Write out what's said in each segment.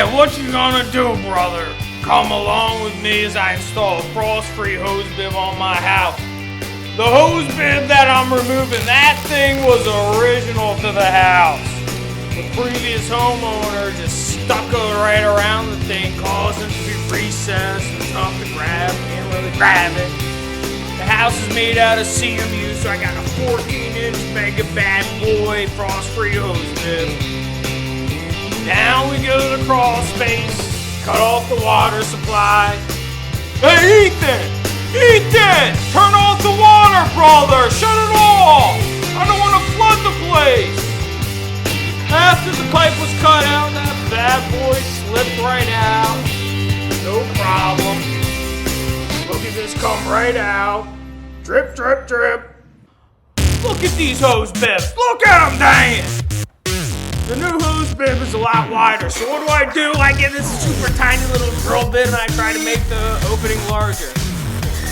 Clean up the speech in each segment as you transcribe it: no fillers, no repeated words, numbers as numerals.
Yeah, what you gonna do, brother? Come along with me as I install a frost-free hose bib on my house. The hose bib that I'm removing, that thing was original to the house. The previous homeowner just stuck it right around the thing, causing it to be recessed and tough to grab. Can't really grab it. The house is made out of CMU, so I got a 14-inch mega bad boy frost-free hose bib. Now we go to the crawl space, cut off the water supply. Hey, Ethan! Ethan! Turn off the water, brother! Shut it off! I don't want to flood the place! After the pipe was cut out, that bad boy slipped right out. No problem. Look at this come right out. Drip, drip, drip. Look at these hose bibs. Look at them, dang it! The new hose bib is a lot wider, so what do? I get this super tiny little drill bit and I try to make the opening larger.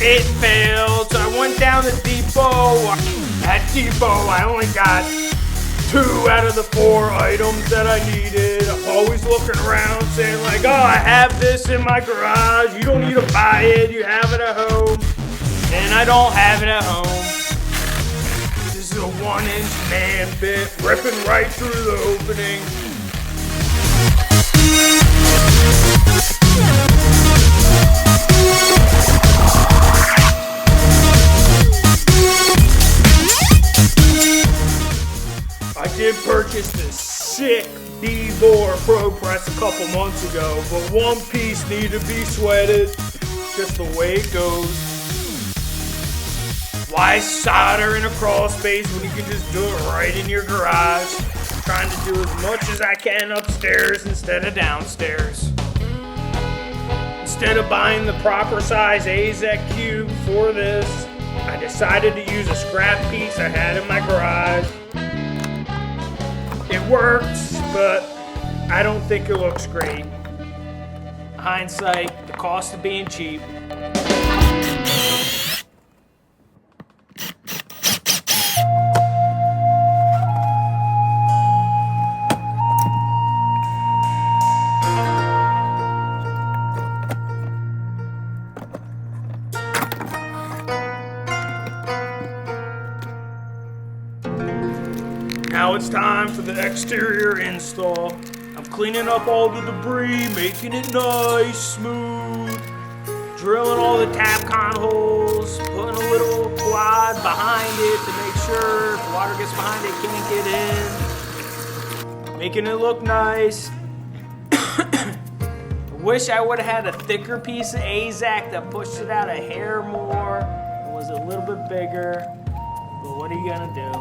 It failed, so I went down to Depot. At Depot, I only got 2 out of the 4 items that I needed. I'm always looking around saying like, oh, I have this in my garage. You don't need to buy it, you have it at home. And I don't have it at home. This is a 1-inch man bit ripping right through the opening. I did purchase this sick D4 Pro Press a couple months ago, but one piece needed to be sweated, just the way it goes. Why solder in a crawl space when you can just do it right in your garage? I'm trying to do as much as I can upstairs instead of downstairs. Instead of buying the proper size AZEC cube for this, I decided to use a scrap piece I had in my garage. It works, but I don't think it looks great. Hindsight, the cost of being cheap. Now it's time for the exterior install. I'm cleaning up all the debris, making it nice, smooth, drilling all the Tapcon holes, putting a little quad behind it to make sure if water gets behind it, it can't get in. Making it look nice. I wish I would have had a thicker piece of AZEC that pushed it out a hair more. It was a little bit bigger, but what are you gonna do?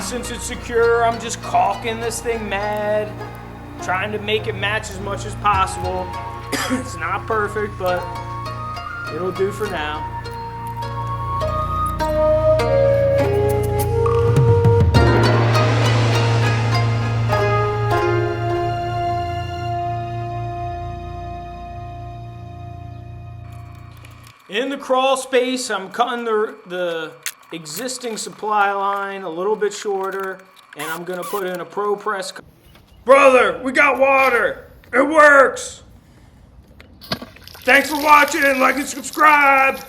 Since it's secure, I'm just caulking this thing mad, trying to make it match as much as possible. It's not perfect, but it'll do for now. In the crawl space, I'm cutting the existing supply line a little bit shorter, and I'm gonna put in a Pro Press. Brother, we got water. It works. Thanks for watching. Like and subscribe.